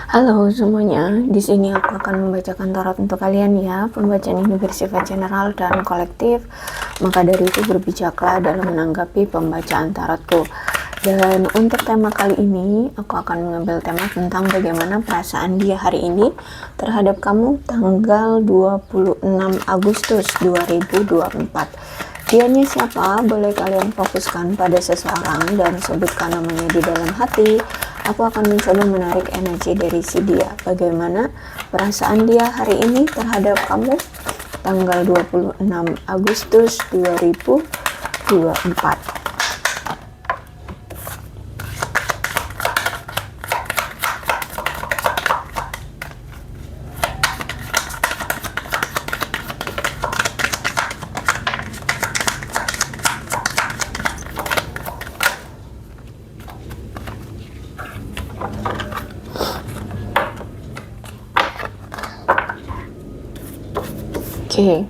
Halo semuanya, di sini aku akan membacakan tarot untuk kalian ya. Pembacaan ini bersifat general dan kolektif, maka dari itu berbijaklah dalam menanggapi pembacaan tarotku. Dan untuk tema kali ini, aku akan mengambil tema tentang bagaimana perasaan dia hari ini terhadap kamu tanggal 26 Agustus 2024. Dianya siapa? Boleh kalian fokuskan pada seseorang dan sebutkan namanya di dalam hati. Aku akan mencoba menarik energi dari si dia. Bagaimana perasaan dia hari ini terhadap kamu tanggal 26 Agustus 2024. Oke,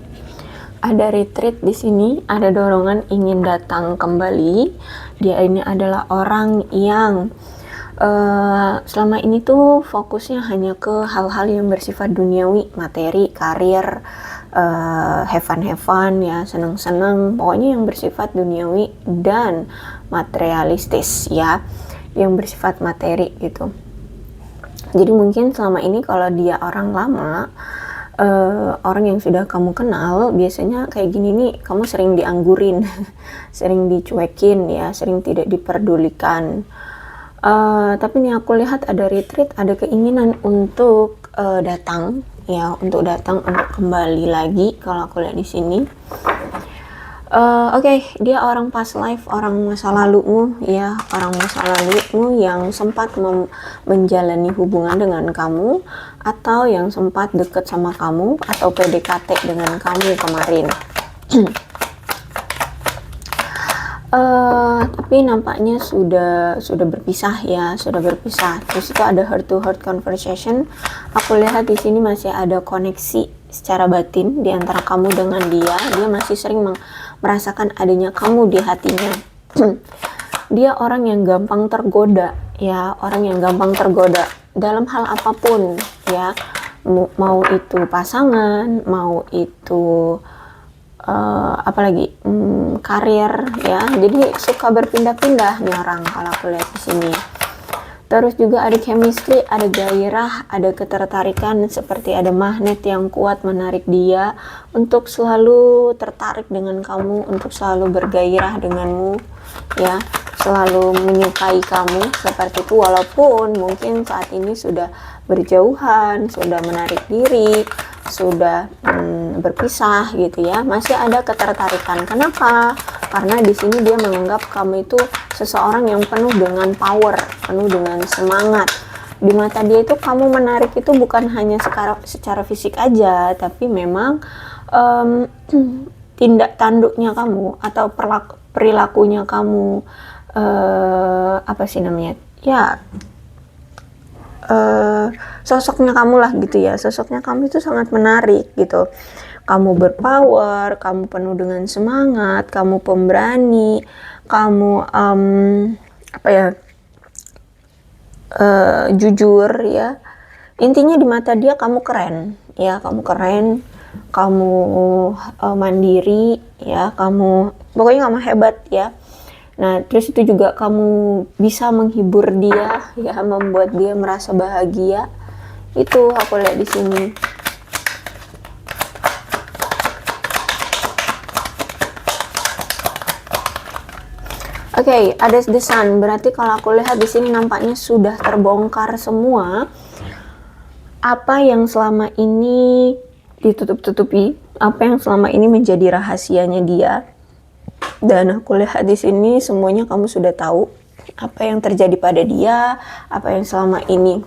ada retreat di sini, ada dorongan ingin datang kembali. Dia ini adalah orang yang selama ini tuh fokusnya hanya ke hal-hal yang bersifat duniawi, materi, karir, have fun ya, seneng-seneng, pokoknya yang bersifat duniawi dan materialistis ya, yang bersifat materi gitu. Jadi mungkin selama ini kalau dia orang lama, orang yang sudah kamu kenal, biasanya kayak gini nih, kamu sering dianggurin, sering dicuekin ya, sering tidak diperdulikan. Tapi nih aku lihat ada retreat, ada keinginan untuk datang ya, untuk kembali lagi kalau aku lihat di sini. Oke, dia orang past life, orang masa lalumu ya, orang masa lalumu yang sempat menjalani hubungan dengan kamu, atau yang sempat deket sama kamu, atau PDKT dengan kamu kemarin. Tapi nampaknya sudah berpisah ya, sudah berpisah. Terus itu ada heart to heart conversation. Aku lihat di sini masih ada koneksi secara batin di antara kamu dengan dia. Dia masih sering merasakan adanya kamu di hatinya. Dia orang yang gampang tergoda ya, orang yang gampang tergoda dalam hal apapun ya. Mau itu pasangan, mau itu apalagi karir ya. Jadi suka berpindah-pindah nih orang kalau aku lihat di sini. Terus juga ada chemistry, ada gairah, ada ketertarikan, seperti ada magnet yang kuat menarik dia untuk selalu tertarik dengan kamu, untuk selalu bergairah denganmu ya, selalu menyukai kamu seperti itu, walaupun mungkin saat ini sudah berjauhan, sudah menarik diri, sudah berpisah gitu ya, masih ada ketertarikan. Kenapa? Karena di sini dia menganggap kamu itu seseorang yang penuh dengan power, penuh dengan semangat. Di mata dia itu kamu menarik itu bukan hanya secara fisik aja, tapi memang tindak tanduknya kamu atau perilakunya kamu, apa sih namanya ya, sosoknya kamu lah gitu ya, sosoknya kamu itu sangat menarik gitu. Kamu berpower, kamu penuh dengan semangat, kamu pemberani, kamu apa ya, jujur ya. Intinya di mata dia kamu keren ya, kamu keren, kamu mandiri ya, kamu pokoknya kamu hebat ya. Nah, terus itu juga kamu bisa menghibur dia ya, membuat dia merasa bahagia. Itu aku lihat di sini. Oke, ada the sun. Berarti kalau aku lihat di sini nampaknya sudah terbongkar semua apa yang selama ini ditutup-tutupi, apa yang selama ini menjadi rahasianya dia. Dan aku lihat di sini semuanya kamu sudah tahu apa yang terjadi pada dia, apa yang selama ini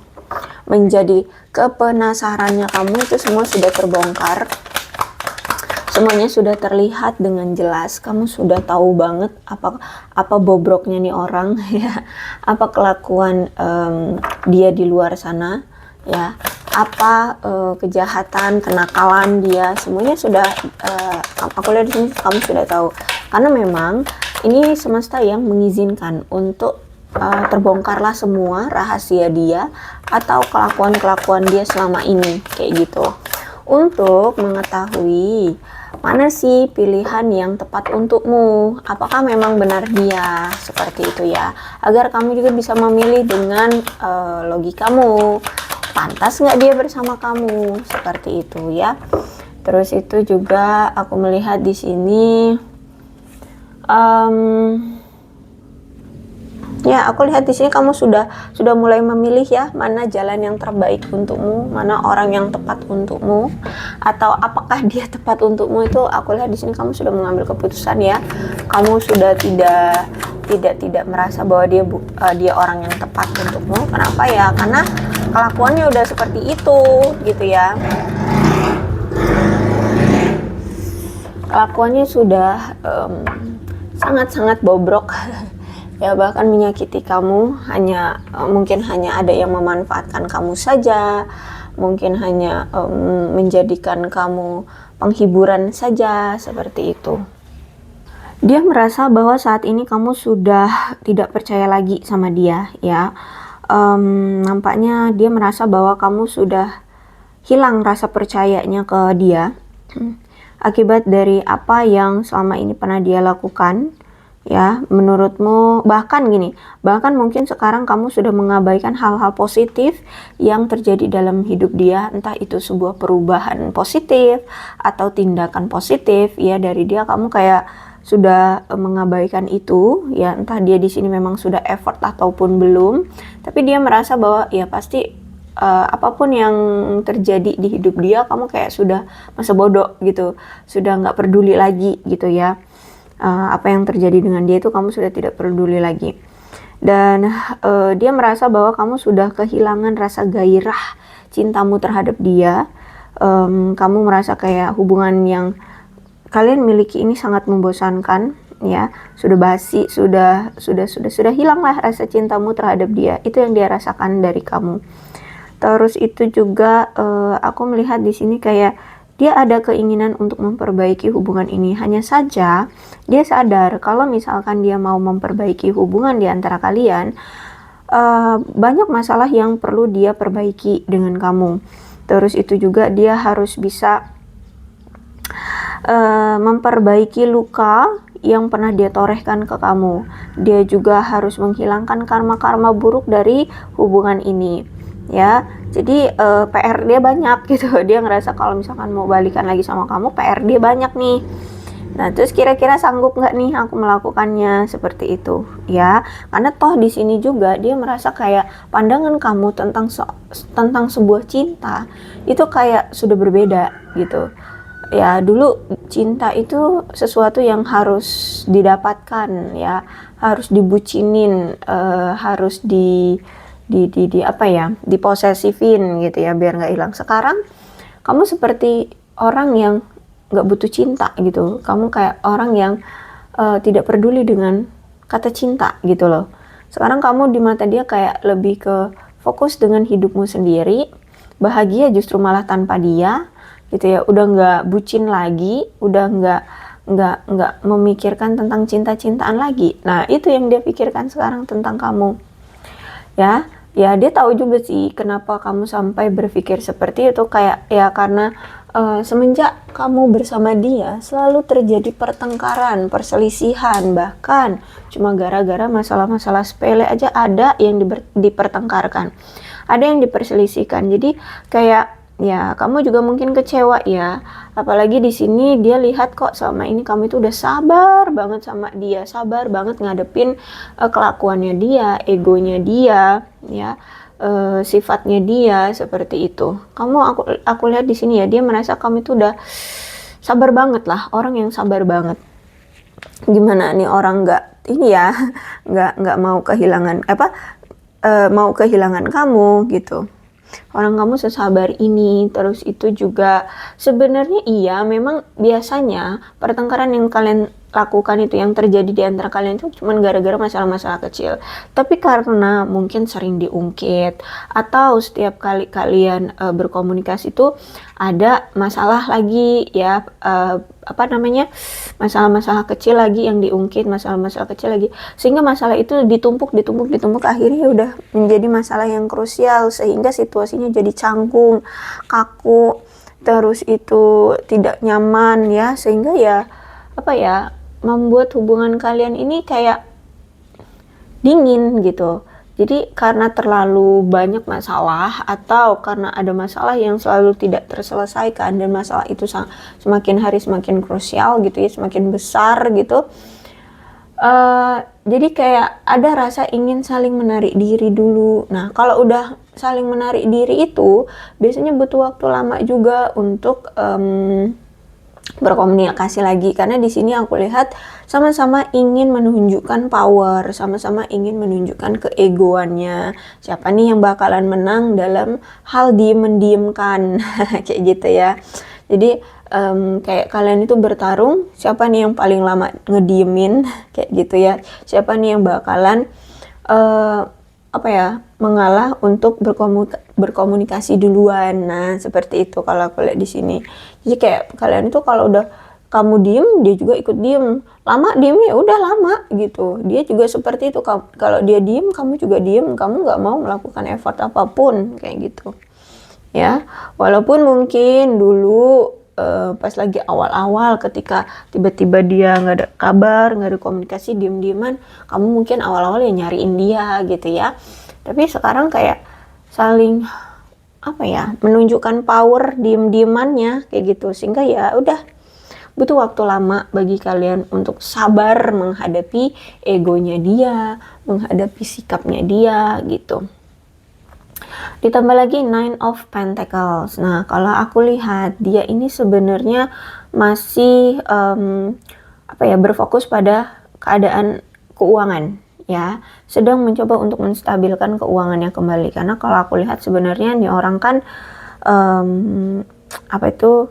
menjadi kepenasarannya kamu, itu semua sudah terbongkar. Semuanya sudah terlihat dengan jelas. Kamu sudah tahu banget apa bobroknya nih orang ya, apa kelakuan dia di luar sana ya, apa kejahatan, kenakalan dia, semuanya sudah aku lihat di sini kamu sudah tahu. Karena memang ini semesta yang mengizinkan untuk terbongkarlah semua rahasia dia atau kelakuan-kelakuan dia selama ini, kayak gitu. Untuk mengetahui mana sih pilihan yang tepat untukmu, apakah memang benar dia, seperti itu ya, agar kamu juga bisa memilih dengan logikamu, pantas nggak dia bersama kamu, seperti itu ya. Terus itu juga aku melihat di sini, ya, aku lihat di sini kamu sudah mulai memilih ya, mana jalan yang terbaik untukmu, mana orang yang tepat untukmu, atau apakah dia tepat untukmu. Itu aku lihat di sini kamu sudah mengambil keputusan ya. Kamu sudah tidak merasa bahwa dia orang yang tepat untukmu. Kenapa ya? Karena kelakuannya udah seperti itu, gitu ya. Kelakuannya sudah sangat-sangat bobrok. Ya, bahkan menyakiti kamu, mungkin hanya ada yang memanfaatkan kamu saja, mungkin hanya menjadikan kamu penghiburan saja, seperti itu. Dia merasa bahwa saat ini kamu sudah tidak percaya lagi sama dia ya. Nampaknya dia merasa bahwa kamu sudah hilang rasa percayanya ke dia akibat dari apa yang selama ini pernah dia lakukan. Ya, menurutmu bahkan mungkin sekarang kamu sudah mengabaikan hal-hal positif yang terjadi dalam hidup dia, entah itu sebuah perubahan positif atau tindakan positif ya dari dia. Kamu kayak sudah mengabaikan itu ya, entah dia di sini memang sudah effort ataupun belum, tapi dia merasa bahwa ya pasti apapun yang terjadi di hidup dia, kamu kayak sudah masa bodoh gitu, sudah nggak peduli lagi gitu ya. Apa yang terjadi dengan dia itu kamu sudah tidak peduli lagi, dan dia merasa bahwa kamu sudah kehilangan rasa gairah cintamu terhadap dia. Kamu merasa kayak hubungan yang kalian miliki ini sangat membosankan ya, sudah basi, sudah hilanglah rasa cintamu terhadap dia. Itu yang dia rasakan dari kamu. Terus itu juga aku melihat di sini kayak dia ada keinginan untuk memperbaiki hubungan ini. Hanya saja dia sadar kalau misalkan dia mau memperbaiki hubungan di antara kalian, banyak masalah yang perlu dia perbaiki dengan kamu. Terus itu juga dia harus bisa memperbaiki luka yang pernah dia torehkan ke kamu. Dia juga harus menghilangkan karma-karma buruk dari hubungan ini. Ya, jadi PR dia banyak gitu. Dia ngerasa kalau misalkan mau balikan lagi sama kamu, PR dia banyak nih. Nah, terus kira-kira sanggup nggak nih aku melakukannya, seperti itu ya? Karena toh di sini juga dia merasa kayak pandangan kamu tentang sebuah cinta itu kayak sudah berbeda gitu. Ya, dulu cinta itu sesuatu yang harus didapatkan ya, harus dibucinin, harus diposesifin gitu ya, biar nggak hilang. Sekarang kamu seperti orang yang nggak butuh cinta gitu. Kamu kayak orang yang tidak peduli dengan kata cinta gitu loh. Sekarang kamu di mata dia kayak lebih ke fokus dengan hidupmu sendiri, bahagia justru malah tanpa dia gitu ya. Udah nggak bucin lagi, udah nggak memikirkan tentang cinta-cintaan lagi. Nah, itu yang dia pikirkan sekarang tentang kamu ya. Ya, dia tahu juga sih kenapa kamu sampai berpikir seperti itu, kayak ya karena semenjak kamu bersama dia selalu terjadi pertengkaran, perselisihan, bahkan cuma gara-gara masalah-masalah sepele aja ada yang dipertengkarkan, ada yang diperselisihkan. Jadi kayak ya kamu juga mungkin kecewa ya, apalagi di sini dia lihat kok selama ini kamu itu udah sabar banget sama dia, sabar banget ngadepin kelakuannya dia, egonya dia ya, sifatnya dia seperti itu. Aku lihat di sini ya, dia merasa kamu itu udah sabar banget lah, orang yang sabar banget. Gimana nih orang nggak ini ya, nggak mau kehilangan mau kehilangan kamu gitu. orang kamu sesabar ini. Terus itu juga sebenarnya iya, memang biasanya pertengkaran yang kalian lakukan itu, yang terjadi di antara kalian itu cuman gara-gara masalah-masalah kecil. Tapi karena mungkin sering diungkit atau setiap kali kalian berkomunikasi itu ada masalah lagi ya, apa namanya, masalah-masalah kecil lagi yang diungkit, masalah-masalah kecil lagi, sehingga masalah itu ditumpuk akhirnya udah menjadi masalah yang krusial sehingga situasinya jadi canggung, kaku, terus itu tidak nyaman ya, sehingga ya apa ya, membuat hubungan kalian ini kayak dingin gitu. Jadi karena terlalu banyak masalah atau karena ada masalah yang selalu tidak terselesaikan, dan masalah itu semakin hari semakin krusial gitu ya, semakin besar gitu. Jadi kayak ada rasa ingin saling menarik diri dulu. Nah, kalau udah saling menarik diri itu biasanya butuh waktu lama juga untuk berkomunikasi lagi, karena di sini aku lihat sama-sama ingin menunjukkan power, sama-sama ingin menunjukkan keegoannya. Siapa nih yang bakalan menang dalam hal diem-mendiemkan kayak gitu ya. Jadi kayak kalian itu bertarung, siapa nih yang paling lama ngediemin kayak gitu ya. Siapa nih yang bakalan apa ya, mengalah untuk berkomunikasi duluan. Nah, seperti itu kalau aku lihat di sini. Jadi kayak kalian itu kalau udah kamu diem, dia juga ikut diem. Lama diem ya udah lama gitu. Dia juga seperti itu. Kalau dia diem, kamu juga diem. Kamu nggak mau melakukan effort apapun kayak gitu. Ya, walaupun mungkin dulu pas lagi awal-awal ketika tiba-tiba dia nggak ada kabar, nggak ada komunikasi, diem-dieman, kamu mungkin awal-awal ya nyariin dia gitu ya. Tapi sekarang kayak saling apa ya, menunjukkan power diem-diemannya kayak gitu, sehingga ya udah butuh waktu lama bagi kalian untuk sabar menghadapi egonya dia, menghadapi sikapnya dia gitu. Ditambah lagi Nine of Pentacles. Nah, kalau aku lihat dia ini sebenarnya masih apa ya, berfokus pada keadaan keuangan ya, sedang mencoba untuk menstabilkan keuangannya kembali. Karena kalau aku lihat sebenarnya nih orang kan apa itu,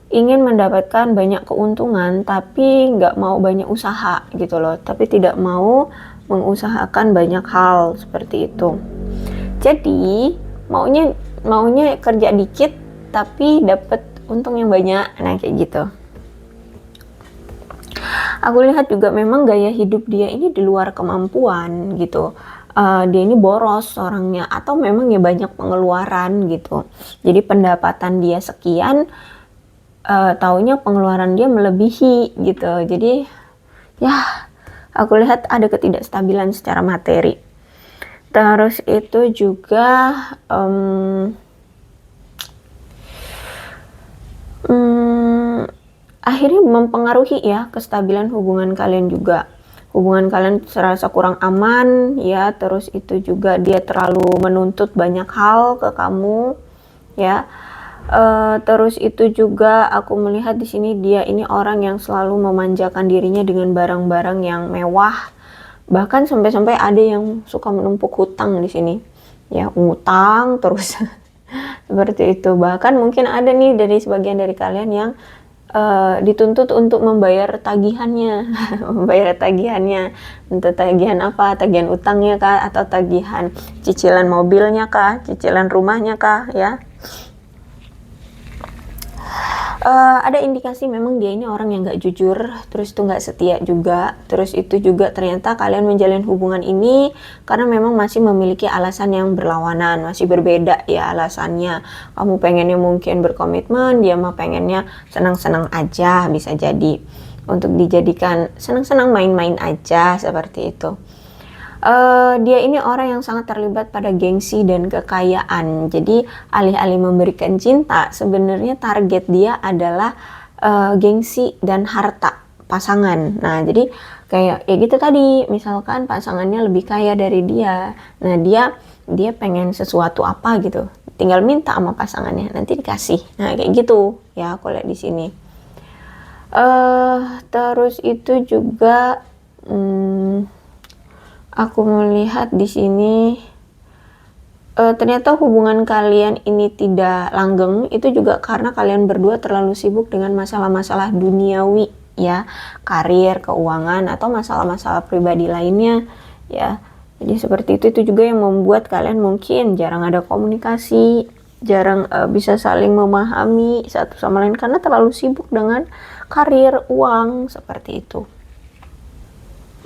ingin mendapatkan banyak keuntungan tapi nggak mau banyak usaha gitu loh, tapi tidak mau mengusahakan banyak hal seperti itu. Jadi maunya kerja dikit tapi dapat untung yang banyak, nah kayak gitu. Aku lihat juga memang gaya hidup dia ini di luar kemampuan gitu. Dia ini boros orangnya, atau memang ya banyak pengeluaran gitu. Jadi pendapatan dia sekian, taunya pengeluaran dia melebihi gitu. Jadi ya aku lihat ada ketidakstabilan secara materi. Terus itu juga akhirnya mempengaruhi ya kestabilan hubungan kalian juga. Hubungan kalian serasa kurang aman ya, terus itu juga dia terlalu menuntut banyak hal ke kamu ya. Terus itu juga aku melihat di sini dia ini orang yang selalu memanjakan dirinya dengan barang-barang yang mewah. Bahkan sampai-sampai ada yang suka menumpuk hutang di sini ya, ngutang terus seperti itu. Bahkan mungkin ada nih dari sebagian dari kalian yang dituntut untuk membayar tagihannya membayar tagihannya, entah tagihan apa, tagihan utangnya kah, atau tagihan cicilan mobilnya kah, cicilan rumahnya kah ya. Ada indikasi memang dia ini orang yang gak jujur, terus itu gak setia juga. Terus itu juga ternyata kalian menjalin hubungan ini karena memang masih memiliki alasan yang berlawanan, masih berbeda ya alasannya. Kamu pengennya mungkin berkomitmen, dia mah pengennya senang-senang aja, bisa jadi untuk dijadikan senang-senang main-main aja seperti itu. Dia ini orang yang sangat terlibat pada gengsi dan kekayaan. Jadi alih-alih memberikan cinta, sebenarnya target dia adalah gengsi dan harta pasangan. Nah, jadi kayak ya gitu tadi, misalkan pasangannya lebih kaya dari dia. Nah, dia pengen sesuatu apa gitu, tinggal minta sama pasangannya, nanti dikasih. Nah, kayak gitu ya aku lihat di sini. Terus itu juga aku melihat di sini ternyata hubungan kalian ini tidak langgeng, itu juga karena kalian berdua terlalu sibuk dengan masalah-masalah duniawi ya, karir, keuangan, atau masalah-masalah pribadi lainnya ya. Jadi seperti itu juga yang membuat kalian mungkin jarang ada komunikasi, jarang bisa saling memahami satu sama lain karena terlalu sibuk dengan karir, uang, seperti itu.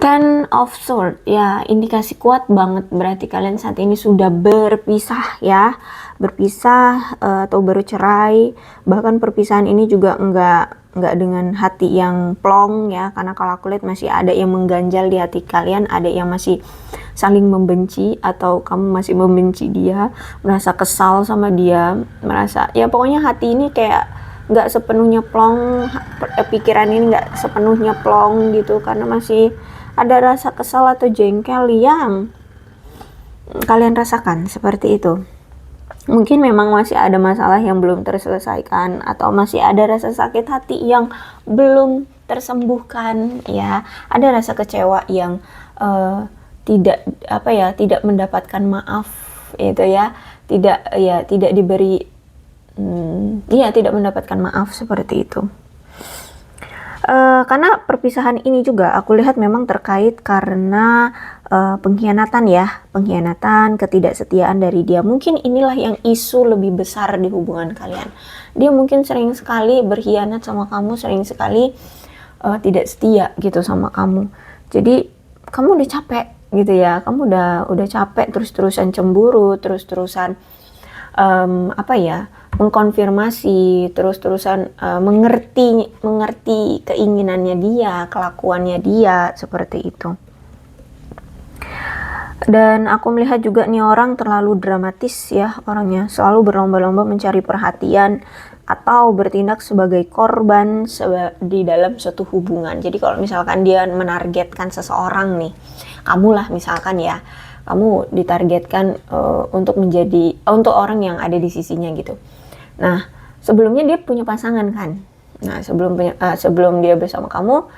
Ten of Swords ya, indikasi kuat banget berarti kalian saat ini sudah berpisah ya, berpisah atau bercerai. Bahkan perpisahan ini juga enggak dengan hati yang plong ya, karena kalau aku lihat masih ada yang mengganjal di hati kalian, ada yang masih saling membenci atau kamu masih membenci dia, merasa kesal sama dia, merasa ya pokoknya hati ini kayak nggak sepenuhnya plong, pikiran ini nggak sepenuhnya plong gitu, karena masih ada rasa kesal atau jengkel yang kalian rasakan seperti itu. Mungkin memang masih ada masalah yang belum terselesaikan, atau masih ada rasa sakit hati yang belum tersembuhkan ya. Ada rasa kecewa yang tidak mendapatkan maaf itu ya, tidak diberi tidak mendapatkan maaf seperti itu. Karena perpisahan ini juga aku lihat memang terkait karena pengkhianatan ya, ketidaksetiaan dari dia. Mungkin inilah yang isu lebih besar di hubungan kalian. Dia mungkin sering sekali berkhianat sama kamu, sering sekali tidak setia gitu sama kamu. Jadi kamu udah capek gitu ya, kamu udah capek terus-terusan cemburu, terus-terusan mengkonfirmasi, terus-terusan mengerti keinginannya dia, kelakuannya dia, seperti itu. Dan aku melihat juga nih orang terlalu dramatis ya orangnya, selalu berlomba-lomba mencari perhatian atau bertindak sebagai korban di dalam suatu hubungan. Jadi kalau misalkan dia menargetkan seseorang nih, kamulah misalkan ya, kamu ditargetkan untuk orang yang ada di sisinya gitu. Nah, sebelumnya dia punya pasangan kan. Nah, sebelum dia bersama kamu,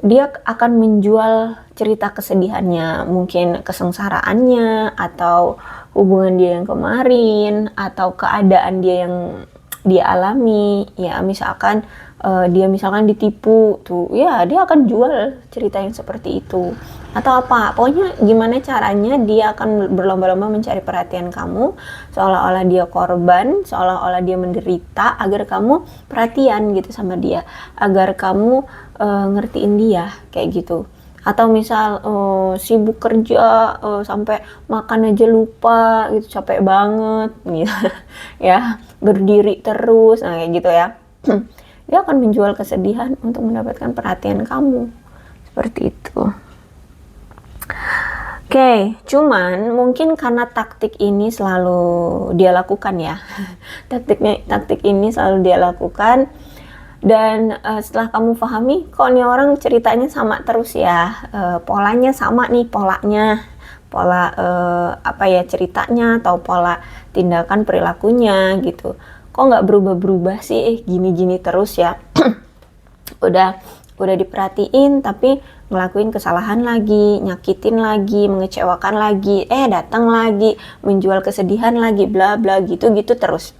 dia akan menjual cerita kesedihannya, mungkin kesengsaraannya, atau hubungan dia yang kemarin, atau keadaan dia yang dia alami. Ya, misalkan dia misalkan ditipu tuh, ya dia akan jual cerita yang seperti itu. Atau apa, pokoknya gimana caranya dia akan berlomba-lomba mencari perhatian kamu, seolah-olah dia korban, seolah-olah dia menderita, agar kamu perhatian gitu sama dia, agar kamu ngertiin dia kayak gitu. Atau misal sibuk kerja sampai makan aja lupa gitu, capek banget gitu ya, berdiri terus, nah kayak gitu ya. Dia akan menjual kesedihan untuk mendapatkan perhatian kamu, seperti itu. Oke, cuman mungkin karena taktik ini selalu dia lakukan ya. Taktik ini selalu dia lakukan, dan setelah kamu pahami, kok nih orang ceritanya sama terus ya, polanya sama nih, pola ceritanya atau pola tindakan perilakunya gitu. Kok nggak berubah-berubah sih, gini-gini terus ya. udah diperhatiin tapi ngelakuin kesalahan lagi, nyakitin lagi, mengecewakan lagi, datang lagi, menjual kesedihan lagi, bla bla gitu terus.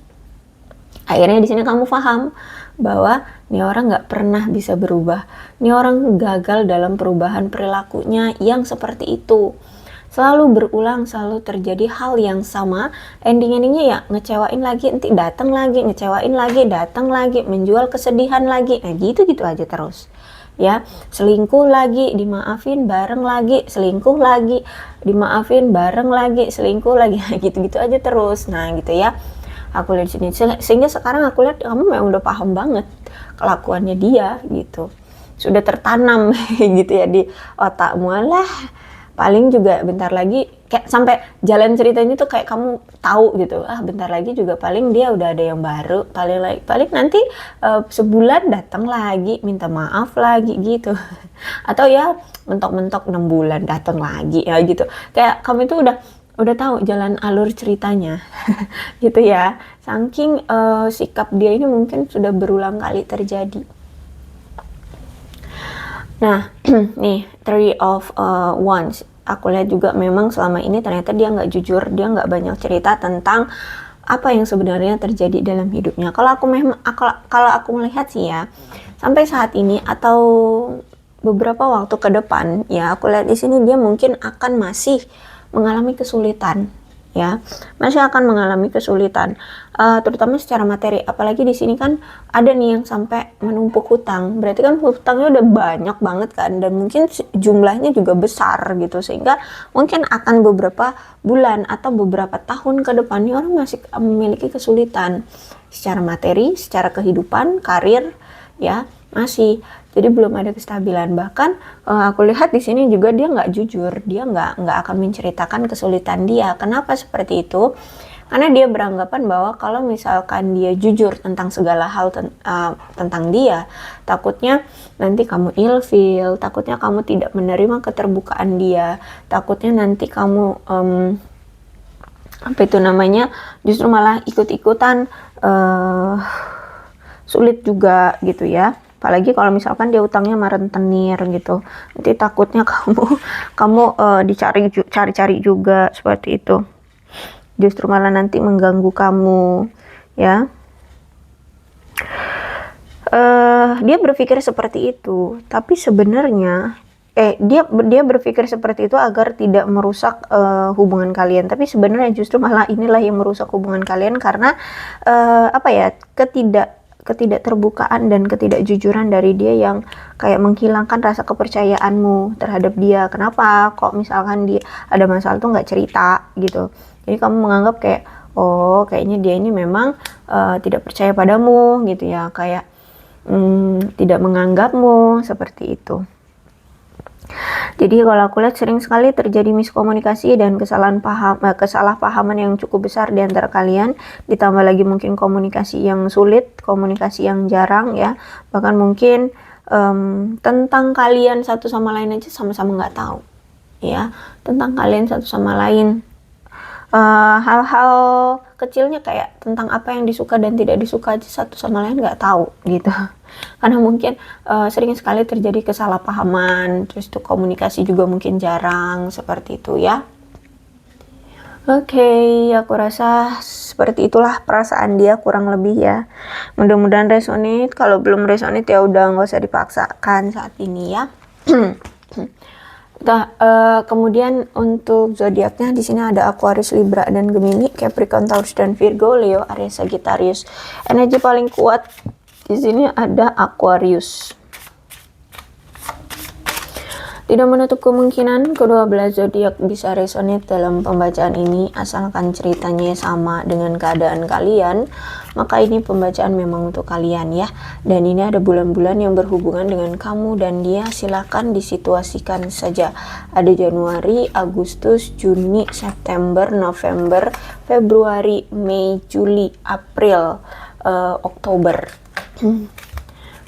Akhirnya di sini kamu paham bahwa ini orang nggak pernah bisa berubah, ini orang gagal dalam perubahan perilakunya yang seperti itu. Selalu berulang, selalu terjadi hal yang sama, ending-endingnya ya ngecewain lagi, nanti datang lagi, ngecewain lagi, datang lagi, menjual kesedihan lagi, gitu aja terus. Ya, selingkuh lagi, dimaafin bareng lagi, selingkuh lagi, dimaafin bareng lagi, selingkuh lagi, gitu aja terus. Nah gitu ya, aku lihat di sini, sehingga sekarang aku lihat kamu memang udah paham banget kelakuannya dia gitu, sudah tertanam gitu ya di otakmu lah. Paling juga bentar lagi, kayak sampai jalan ceritanya tuh kayak kamu tahu gitu, bentar lagi juga paling dia udah ada yang baru, paling nanti sebulan datang lagi minta maaf lagi gitu, atau ya mentok-mentok 6 bulan datang lagi ya gitu. Kayak kamu itu udah tahu jalan alur ceritanya gitu ya, saking sikap dia ini mungkin sudah berulang kali terjadi. Nah, nih 3 of Wands, aku lihat juga memang selama ini ternyata dia nggak jujur, dia nggak banyak cerita tentang apa yang sebenarnya terjadi dalam hidupnya. Kalau aku melihat sih ya, sampai saat ini atau beberapa waktu ke depan ya, aku lihat di sini dia mungkin akan masih mengalami kesulitan ya, masih akan mengalami kesulitan, terutama secara materi. Apalagi di sini kan ada nih yang sampai menumpuk hutang, berarti kan hutangnya udah banyak banget kan, dan mungkin jumlahnya juga besar gitu, sehingga mungkin akan beberapa bulan atau beberapa tahun ke depannya orang masih memiliki kesulitan secara materi, secara kehidupan, karir ya, masih. Jadi belum ada kestabilan. Bahkan aku lihat di sini juga dia nggak jujur, dia nggak akan menceritakan kesulitan dia. Kenapa seperti itu? Karena dia beranggapan bahwa kalau misalkan dia jujur tentang segala hal tentang dia, takutnya nanti kamu ilfeel, takutnya kamu tidak menerima keterbukaan dia, takutnya nanti kamu justru malah ikut-ikutan sulit juga gitu ya. Apalagi kalau misalkan dia utangnya marentenir gitu, nanti takutnya kamu dicari-cari juga seperti itu, justru malah nanti mengganggu kamu ya. Dia berpikir seperti itu, tapi sebenarnya dia berpikir seperti itu agar tidak merusak hubungan kalian, tapi sebenarnya justru malah inilah yang merusak hubungan kalian, karena ketidakterbukaan dan ketidakjujuran dari dia yang kayak menghilangkan rasa kepercayaanmu terhadap dia. Kenapa kok misalkan dia ada masalah tuh nggak cerita gitu, jadi kamu menganggap kayak, oh kayaknya dia ini memang tidak percaya padamu gitu ya, kayak tidak menganggapmu seperti itu. Jadi kalau aku lihat sering sekali terjadi miskomunikasi dan kesalahpahaman yang cukup besar di antara kalian, ditambah lagi mungkin komunikasi yang sulit, komunikasi yang jarang ya, bahkan mungkin tentang kalian satu sama lain aja sama-sama nggak tahu ya, tentang kalian satu sama lain. Hal-hal kecilnya kayak tentang apa yang disuka dan tidak disuka aja satu sama lain nggak tahu gitu, karena mungkin sering sekali terjadi kesalahpahaman, terus tuh komunikasi juga mungkin jarang seperti itu ya. Oke, aku rasa seperti itulah perasaan dia kurang lebih ya. Mudah-mudahan resonate. Kalau belum resonate ya udah nggak usah dipaksakan saat ini ya. Nah, kemudian untuk zodiaknya di sini ada Aquarius, Libra, dan Gemini, Capricorn, Taurus, dan Virgo, Leo, Aries, Sagittarius. Energi paling kuat di sini ada Aquarius. Tidak menutup kemungkinan kedua belah zodiak bisa resonate dalam pembacaan ini, asalkan ceritanya sama dengan keadaan kalian, maka ini pembacaan memang untuk kalian ya. Dan ini ada bulan-bulan yang berhubungan dengan kamu dan dia, silakan disituasikan saja. Ada Januari, Agustus, Juni, September, November, Februari, Mei, Juli, April, Oktober.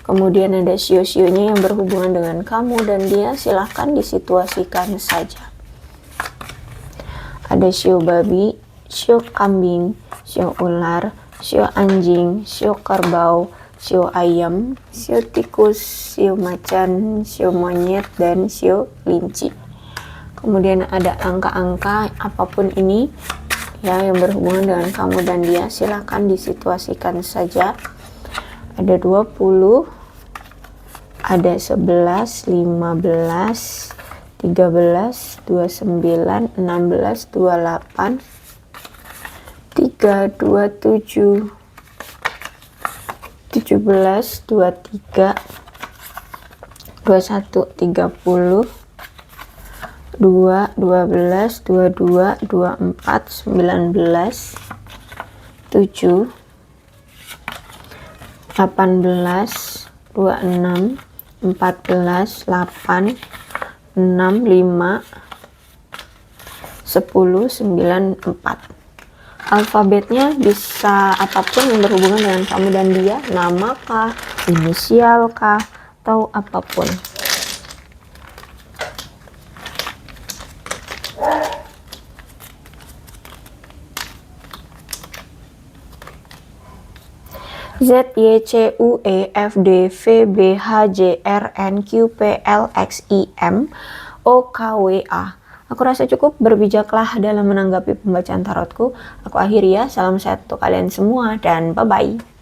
Kemudian ada sio-sionya yang berhubungan dengan kamu dan dia, silahkan disituasikan saja. Ada sio babi, sio kambing, sio ular, sio anjing, sio kerbau, sio ayam, sio tikus, sio macan, sio monyet, dan sio kelinci. Kemudian ada angka-angka apapun ini ya yang berhubungan dengan kamu dan dia, silahkan disituasikan saja. Ada 20, ada 11, 15, 13, 29, 16, 28, 3, 27, 17, 23, 21, 30, 2, 12, 22, 24, 19, 7, 18, 26, 14, 8, 6, 5, 10, 9, 4. Alfabetnya bisa apapun yang berhubungan dengan kamu dan dia, nama kah, inisial kah, atau apapun. Z, Y, C, U, E, F, D, V, B, H, J, R, N, Q, P, L, X, I, M, O, K, W, A. Aku rasa cukup, berbijaklah dalam menanggapi pembacaan tarotku. Aku akhiri ya, salam sehat untuk kalian semua dan bye-bye.